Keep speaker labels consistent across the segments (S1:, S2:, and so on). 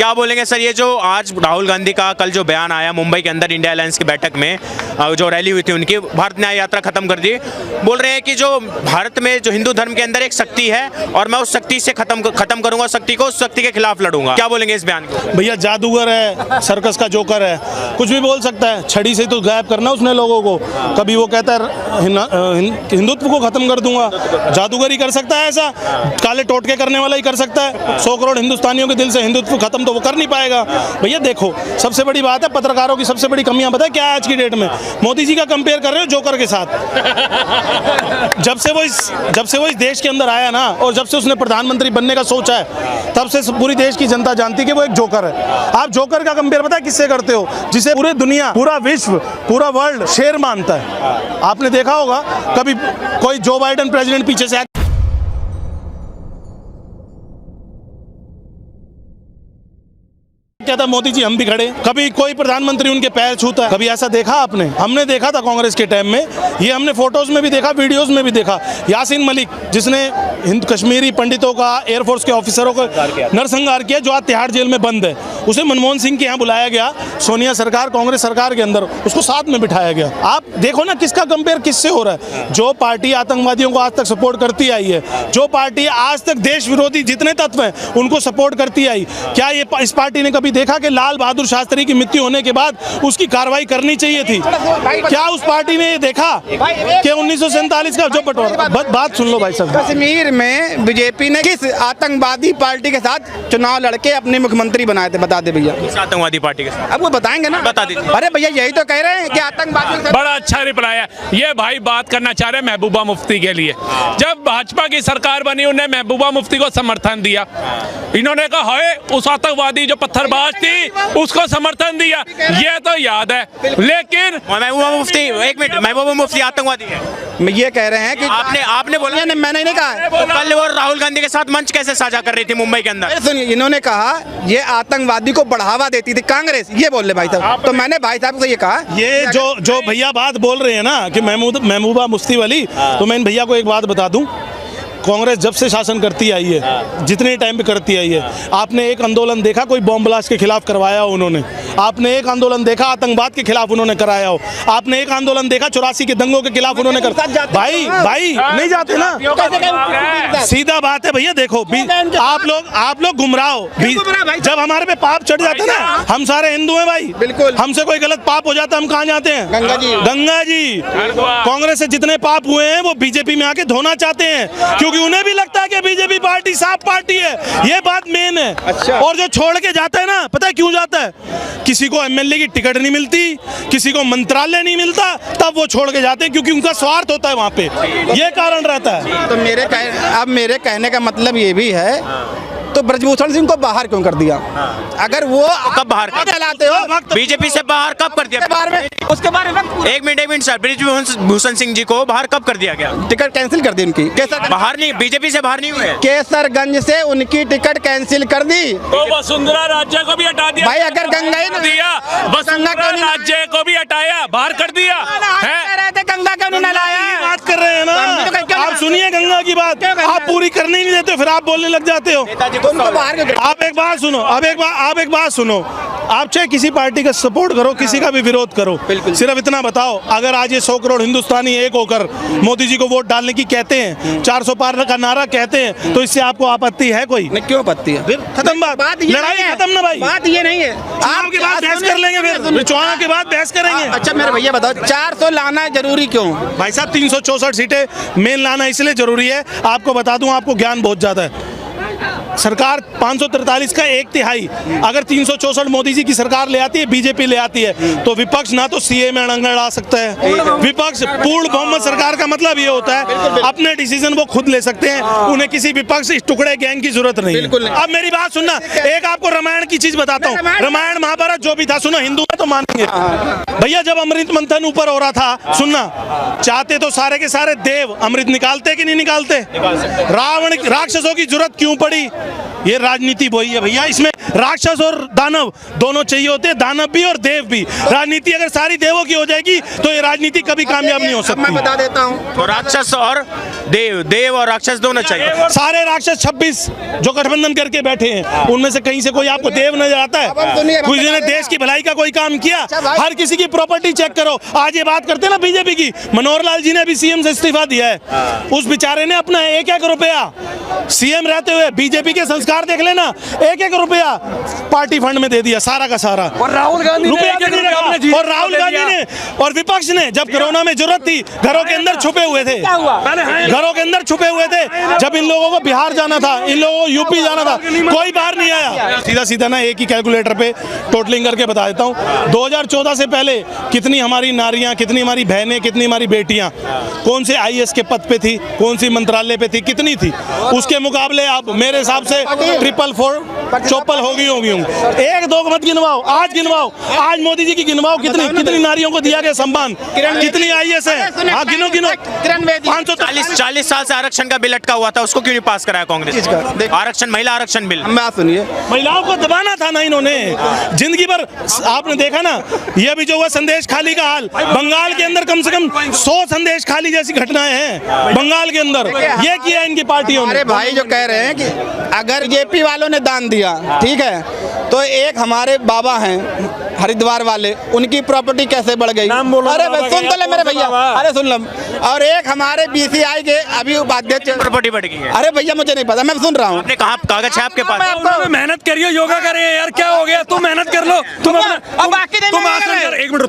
S1: क्या बोलेंगे सर, ये जो आज राहुल गांधी का कल जो बयान आया मुंबई के अंदर इंडिया अलायंस की बैठक में, जो रैली हुई थी उनकी, भारत न्याय यात्रा खत्म कर दी, बोल रहे हैं कि जो भारत में जो हिंदू धर्म के अंदर एक शक्ति है और मैं उस शक्ति से खत्म करूंगा शक्ति को, उस शक्ति के खिलाफ लड़ूंगा। क्या बोलेंगे इस बयान को?
S2: भैया जादूगर है, सर्कस का जोकर है, कुछ भी बोल सकता है। छड़ी से तो गायब करना उसने लोगों को। कभी वो कहता है हिंदुत्व को खत्म कर दूंगा, जादूगर ही कर सकता है ऐसा, काले टोटके करने वाला ही कर सकता है। 100 करोड़ हिंदुस्तानियों के दिल से हिंदुत्व खत्म तो वो कर नहीं पाएगा। भैया देखो, सबसे बड़ी बात है पत्रकारों की सबसे बड़ी कमियां पता है क्या है आज की डेट में? मोदी जी का कंपेयर कर रहे हो जोकर के साथ। जब से वो इस देश के अंदर आया ना, और जब से उसने प्रधानमंत्री बनने का सोचा है, तब से पूरी देश की जनता जानती है कि वो एक जोकर है। आप जोकर का कंपेयर पता है किससे करते हो? जिसे पूरी दुनिया, पूरा विश्व, पूरा वर्ल्ड शेर मानता है। आपने देखा होगा कभी कोई जो बाइडेन प्रेसिडेंट पीछे से कहता मोदी जी हम भी खड़े, कभी कोई प्रधानमंत्री उनके पैर छूता है, कभी ऐसा देखा आपने? हमने देखा था कांग्रेस के टाइम में, ये हमने फोटोज में भी देखा, वीडियोस में भी देखा। यासीन मलिक जिसने हिंद कश्मीरी पंडितों का, एयरफोर्स के ऑफिसरों का नरसंहार किया, जो आज तिहाड़ जेल में बंद है, उसे मनमोहन सिंह के यहाँ बुलाया गया, सोनिया सरकार कांग्रेस सरकार के अंदर, उसको साथ में बिठाया गया। आप देखो ना किसका कंपेयर किससे हो रहा है। जो पार्टी आतंकवादियों को आज तक सपोर्ट करती आई है, जो पार्टी आज तक देश विरोधी जितने तत्व हैं उनको सपोर्ट करती आई, क्या ये इस पार्टी ने कभी देखा कि लाल बहादुर शास्त्री की मृत्यु होने के बाद उसकी कार्रवाई करनी चाहिए थी? क्या उस पार्टी ने ये देखा कि 1947 का जो बंटवारा? बात सुन लो भाई साहब।
S3: कश्मीर में बीजेपी ने किस आतंकवादी पार्टी के साथ चुनाव लड़के अपने मुख्यमंत्री बनाए थे? बता दे भैया।
S1: किस आतंकवादी पार्टी के साथ?
S3: अब वो बताएंगे ना,
S1: बता दीजिए।
S3: अरे भैया यही तो कह रहे हैं कि आतंकवादी।
S4: बड़ा अच्छा रिप्लाई है ये भाई। बात करना चाह रहे हैं महबूबा मुफ्ती के लिए। जब भाजपा की सरकार बनी उन्हें महबूबा मुफ्ती को समर्थन दिया। इन्होंने कहा है उस आतंकवादी जो पत्थरबाज थी उसको समर्थन दिया, ये तो याद है। लेकिन
S1: महबूबा मुफ्ती, एक मिनट, महबूबा मुफ्ती आतंकवादी है?
S3: ये कह रहे हैं कि
S1: आपने बोला,
S3: मैंने नहीं कहा।
S1: तो कल वो राहुल गांधी के साथ मंच कैसे साझा कर रही थी मुंबई के अंदर?
S3: सुनिए, इन्होंने कहा ये आतंकवादी को बढ़ावा देती थी कांग्रेस, ये बोल रहे भाई साहब। तो मैंने भाई साहब से ये कहा,
S2: ये जो भैया बात बोल रहे हैं ना कि महबूबा मुफ्ती वाली, तो मैं इन भैया को एक बात बता दूं, कांग्रेस जब से शासन करती आई है, जितने टाइम पे करती आई है, आपने एक आंदोलन देखा कोई बॉम्ब ब्लास्ट के खिलाफ करवाया हो उन्होंने? आपने एक आंदोलन देखा आतंकवाद के खिलाफ उन्होंने कराया हो? आपने एक आंदोलन देखा 84 के दंगों के खिलाफ उन्होंने भाई नहीं जाते ना, सीधा बात है भैया। देखो आप लोग गुमराह हो। जब हमारे पे पाप चढ़ जाता है ना, हम सारे हिंदू हैं भाई, बिल्कुल, हमसे कोई गलत पाप हो जाता है हम कहाँ जाते हैं? गंगा जी। कांग्रेस से जितने पाप हुए हैं वो बीजेपी में आके धोना चाहते हैं, क्योंकि उन्हें भी लगता है कि बीजेपी पार्टी साफ पार्टी है। ये बात मेन है। अच्छा। और जो छोड़ के जाता है ना, पता है क्यों जाता है? किसी को एमएलए की टिकट नहीं मिलती, किसी को मंत्रालय नहीं मिलता, तब वो छोड़ के जाते हैं, क्योंकि उनका स्वार्थ होता है वहाँ पे। ये कारण रहता है।
S3: तो मेरे कहने का मतलब ये भी है, तो ब्रजभूषण सिंह को बाहर क्यों कर दिया? अगर वो
S1: कब बाहर
S3: कहलाते हो,
S1: बीजेपी से बाहर कब कर दिया?
S3: उसके बारे में
S1: एक मिनट सर, ब्रजभूषण सिंह जी को बाहर कब कर दिया गया?
S3: टिकट कैंसिल कर दी उनकी।
S1: बाहर नहीं, बीजेपी से बाहर नहीं हुए।
S3: केसरगंज से उनकी टिकट कैंसिल कर दी।
S4: तो वसुंधरा राज्य को भी हटा दिया
S3: भाई। अगर गंगा ही
S4: दिया, वसुंधरा राज्य को भी हटाया, बाहर कर दिया है।
S3: गंगा क्यों नहीं लाया?
S2: बात कर रहे हैं ना आप, सुनिए गंगा की बात, आप पूरी करने ही नहीं देते, फिर आप बोलने लग जाते हो। आप एक बात सुनो, आप एक बात सुनो, आप चाहे किसी पार्टी का सपोर्ट करो, किसी का भी विरोध करो, सिर्फ इतना बताओ, अगर आज ये 100 करोड़ हिंदुस्तानी एक होकर मोदी जी को वोट डालने की कहते हैं, 400 पार का नारा कहते हैं, तो इससे आपको आपत्ति है कोई?
S3: नहीं, क्यों आपत्ति है?
S2: खत्म बात, लड़ाई खत्म ना भाई।
S3: बात ये नहीं है,
S2: आपके बाद बहस कर लेंगे, फिर चुनाव के बाद बहस करेंगे।
S3: अच्छा मेरे भैया बताओ, 400 लाना जरूरी क्यों?
S2: भाई साहब 364 सीटें मेन लाना इसलिए जरूरी है, आपको बता दूं, आपको ज्ञान बहुत ज्यादा है। सरकार 543 का 1/3, अगर 364 मोदी जी की सरकार ले आती है, बीजेपी ले आती है, तो विपक्ष ना तो सीए में अड़ंगा अड़ा सकता है। विपक्ष पूर्ण बहुमत सरकार का मतलब ये होता है अपने डिसीजन वो खुद ले सकते हैं, उन्हें किसी विपक्ष इस टुकड़े गैंग की जरूरत नहीं है। अब मेरी बात सुनना, एक आपको रामायण की चीज बताता हूँ, रामायण महाभारत जो भी था, सुनो, हिंदू है तो मानेंगे भैया। जब अमृत मंथन ऊपर हो रहा था, सुनना, चाहते तो सारे के सारे देव अमृत निकालते कि नहीं निकालते? रावण राक्षसों की जरूरत क्यों पड़ी? ये राजनीति वही है भैया, इसमें राक्षस और दानव दोनों चाहिए होते हैं, दानव भी और देव भी। राजनीति अगर सारी देवों की हो जाएगी तो ये राजनीति कभी कामयाब नहीं हो सकती।
S3: मैं बता देता हूँ,
S1: तो राक्षस और देव और राक्षस दोनों चाहिए।
S2: सारे राक्षस 26 जो गठबंधन करके बैठे हैं उनमें से कहीं से कोई आपको देव नजर आता है? किसी ने देश की भलाई का कोई काम किया? हर किसी की प्रॉपर्टी चेक करो। आज ये बात करते हैं ना बीजेपी की, मनोहर लाल जी ने भी सीएम से इस्तीफा दिया है। उस बेचारे ने अपना 1-1 रुपया सीएम रहते हुए, बीजेपी के संस्कार देख लेना, 1-1 रुपया पार्टी फंड में दे दिया सारा का सारा।
S5: और राहुल गांधी
S2: रुपया भी नहीं रखा। और राहुल गांधी ने और विपक्ष ने जब कोरोना में जरूरत थी घरों के अंदर छुपे हुए थे, घरों के अंदर छुपे हुए थे। जब इन लोगों को बिहार जाना था, इन लोगों को यूपी जाना था, कोई बाहर नहीं आया। सीधा सीधा ना एक ही कैलकुलेटर पे टोटलिंग करके बता देता हूँ, 2014 से पहले कितनी हमारी नारियां, कितनी हमारी बहनें, कितनी हमारी बेटियां कौन से आईएएस के पद पे थी, कौन सी मंत्रालय पे थी, कितनी थी? उसके मुकाबले आप मेरे हिसाब से 444 हो गई होंगी। 1-2 मत गिनवाओ, आज गिनवाओ, आज मोदी जी की गिनवाओ, कितनी नारियों को दिया गया सम्मान, कितनी आईएएस है? हाँ गिनो
S1: 40 साल से आरक्षण का बिल अटका हुआ था, उसको क्यों नहीं पास कराया कांग्रेस? आरक्षण, महिला आरक्षण बिल।
S3: बात सुनिए,
S2: महिलाओं को दबाना था ना इन्होंने जिंदगी भर। आपने देखा ना ये भी जो हुआ संदेश खाली का हाल, बंगाल के अंदर कम से कम 100 संदेश खाली जैसी घटनाएं हैं बंगाल के अंदर। ये किया इनकी पार्टियों ने।
S3: हमारे भाई जो कह रहे हैं कि अगर जेपी वालों ने दान दिया, ठीक है, तो एक हमारे बाबा हैं हरिद्वार वाले, उनकी प्रॉपर्टी कैसे बढ़ गई? अरे सुन तो ले मेरे भैया, अरे सुन लो। और एक हमारे बीसीआई के अभी उपाध्यक्ष
S1: प्रॉपर्टी बढ़ गई है।
S3: अरे भैया मुझे नहीं पता, मैं सुन रहा हूँ।
S1: आपने कहा कागज है आपके पास?
S5: मेहनत करिए, योगा करें यार, क्या हो गया? तुम मेहनत कर लो, तुम एक मिनट,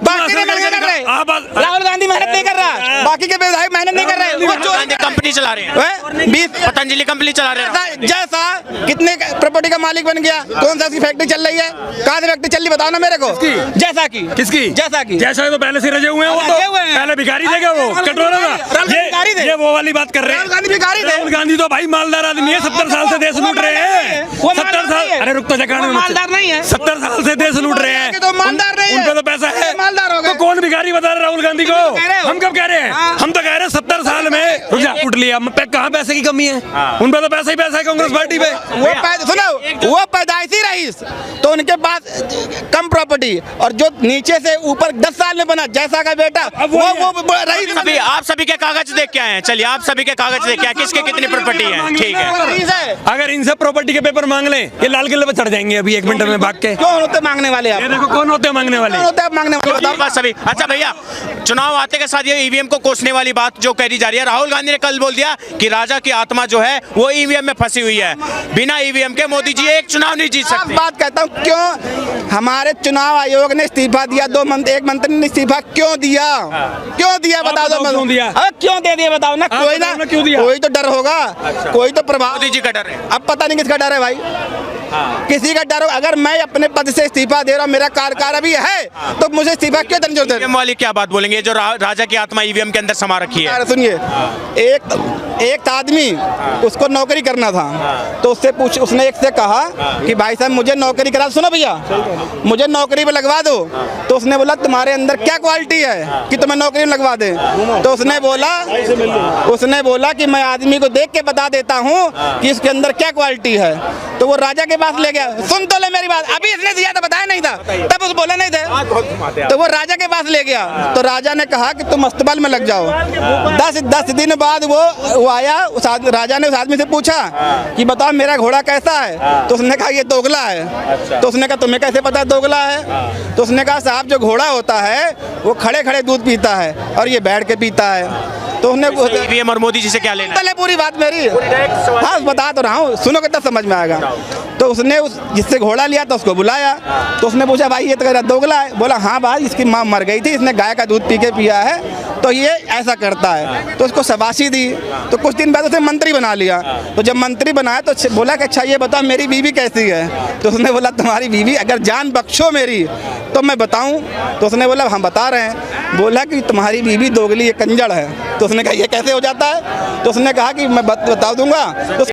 S3: राहुल गांधी मेहनत नहीं कर रहा, बाकी के विधायक मेहनत नहीं कर रहे,
S1: कंपनी चला रहे हैं, पतंजलि कंपनी चला रहे हैं।
S3: जैसा कितने प्रॉपर्टी का मालिक बन गया, कौन सा फैक्ट्री चल रही है, कहाँ से फैक्ट्री चल रही बताओ ना मेरे को। जैसा की
S5: किसकी?
S3: जैसा
S5: तो पहले से रजे हुए हैं, वो तो पहले भिखारी थे क्या? वो कटोरा था, ये वो वाली बात कर रहे हैं। राहुल गांधी तो भाई मालदार आदमी है, 70 साल से देश लूट रहे हैं। 70 साल, अरे रुक तो जकाने में,
S3: मालदार नहीं है,
S5: 70 साल से देश लूट रहे हैं,
S3: तो मालदार नहीं है,
S5: उनका तो पैसा है,
S3: मालदार हो गए।
S5: तो कौन भिखारी बता रहे राहुल गांधी को? हम कब कह रहे हैं? हम तो कह रहे हैं 70 साल में लूट लिया, कहाँ पैसे की कमी है? उन पर तो पैसा ही पैसा है कांग्रेस पार्टी पे।
S3: सुनो, वो पैदाइशी रईस तो उनके पास कम प्रॉपर्टी, और जो नीचे से ऊपर 10 साल में बना जैसा का बेटा वो रईस।
S1: अभी आप सभी के कागज देख के आए हैं, चलिए आप सभी के कागज देख के आए, किसके कितनी प्रॉपर्टी है? ठीक है,
S5: अगर इनसे प्रॉपर्टी के पेपर मांग लें, ये लाल किले पे चढ़ जाएंगे अभी 1 मिनट में भाग के।
S3: कौन होते मांगने वाले? आप
S5: देखो कौन होते मांगने वाले,
S1: बताओ सभी। अच्छा भैया, चुनाव आते के साथ ये ईवीएम को कोसने वाली बात जो कही जा रही है, राहुल गांधी ने कल बोल दिया कि राजा की आत्मा जो है वो ईवीएम में फंसी हुई है, बिना ईवीएम के मोदी जी एक चुनाव नहीं जीत सकते।
S3: बात कहता हूँ, क्यों हमारे चुनाव आयोग ने इस्तीफा दिया, एक मंत्री ने इस्तीफा क्यों दिया? क्यों दिया बता दो, क्यों दे दिया बताओ ना। कोई ना, कोई तो डर होगा, कोई तो प्रभाव।
S1: मोदी जी का डर है,
S3: अब पता नहीं किसका डर है भाई, किसी का डर हो। अगर मैं अपने पद से इस्तीफा दे रहा हूँ, मेरा कार्यकाल अभी है, तो मुझे इस्तीफा क्यों देने जरूरत है?
S1: वाली क्या बात बोलेंगे जो राजा की आत्मा ईवीएम के अंदर समा रखी है?
S3: सुनिए, एक आदमी उसको नौकरी करना था, तो उसने एक से कहा कि भाई साहब मुझे नौकरी करा, सुनो भैया मुझे नौकरी पे लगवा दो। तो उसने बोला तुम्हारे अंदर क्या क्वालिटी है कि तुम्हें नौकरी में लगवा दे? तो उसने बोला कि मैं आदमी को देख के बता देता हूँ कि इसके अंदर क्या क्वालिटी है। तो वो राजा के पास ले गया। सुन तो ले मेरी बात, अभी इसने दिया था, बताया नहीं था, तब उस बोले नहीं थे, तो वो राजा के पास ले गया। तो राजा ने कहा कि तुम अस्तबल में लग जाओ। 10 दिन बाद वो आया, राजा ने उस आदमी से पूछा कि बताओ मेरा घोड़ा कैसा है? तो उसने कहा ये दोगला है। तो उसने कहा तुम्हें कैसे पता दोगला है? तो उसने कहा साहब जो घोड़ा होता है वो खड़े खड़े दूध पीता है और ये बैठ के पीता है। तो उसने
S1: ईवीएम और मोदी जी से क्या लेना?
S3: चले पूरी बात मेरी, हाँ बता तो रहा हूँ, सुनोगे तब समझ में आएगा। तो उसने जिससे घोड़ा लिया था उसको बुलाया, तो उसने पूछा भाई ये तो दोगला है? बोला हाँ भाई इसकी माँ मर गई थी, इसने गाय का दूध पी के पिया है, तो ये ऐसा करता है। तो उसको शाबाशी दी। तो कुछ दिन बाद उसे मंत्री बना लिया। तो जब मंत्री बनाया तो बोला कि अच्छा ये बताओ मेरी बीवी कैसी है? तो उसने बोला तुम्हारी बीवी अगर जान बख्शो मेरी तो मैं बताऊं? तो उसने बोला हम बता रहे हैं। बोला कि तुम्हारी बीवी दोगली, ये कंजड़ है। तो उसने कहा ये कैसे हो जाता है? तो उसने कहा कि मैं बता दूंगा। तो